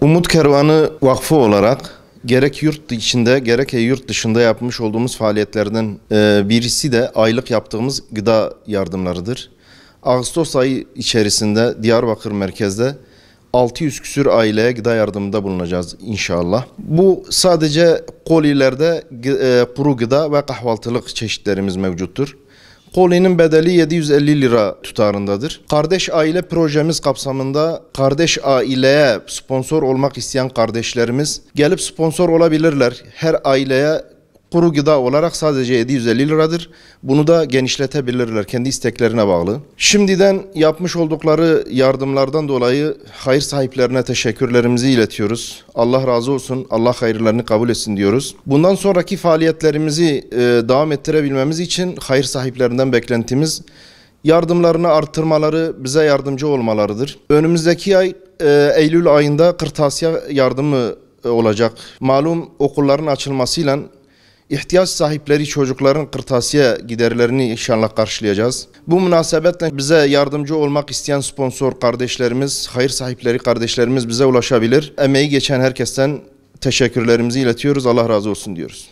Umut Kervanı Vakfı olarak gerek yurt içinde gerek yurt dışında yapmış olduğumuz faaliyetlerden birisi de aylık yaptığımız gıda yardımlarıdır. Ağustos ayı içerisinde Diyarbakır merkezde 600 küsür aileye gıda yardımında bulunacağız inşallah. Bu sadece kolilerde kuru gıda ve kahvaltılık çeşitlerimiz mevcuttur. Kolinin bedeli 750 lira tutarındadır. Kardeş aile projemiz kapsamında kardeş aileye sponsor olmak isteyen kardeşlerimiz gelip sponsor olabilirler. Her aileye kuru gıda olarak sadece 750 liradır. Bunu da genişletebilirler. Kendi isteklerine bağlı. Şimdiden yapmış oldukları yardımlardan dolayı hayır sahiplerine teşekkürlerimizi iletiyoruz. Allah razı olsun. Allah hayırlarını kabul etsin diyoruz. Bundan sonraki faaliyetlerimizi devam ettirebilmemiz için hayır sahiplerinden beklentimiz yardımlarını arttırmaları, bize yardımcı olmalarıdır. Önümüzdeki ay Eylül ayında kırtasiye yardımı olacak. Malum okulların açılmasıyla İhtiyaç sahipleri çocukların kırtasiye giderlerini inşallah karşılayacağız. Bu münasebetle bize yardımcı olmak isteyen sponsor kardeşlerimiz, hayır sahipleri kardeşlerimiz bize ulaşabilir. Emeği geçen herkesten teşekkürlerimizi iletiyoruz. Allah razı olsun diyoruz.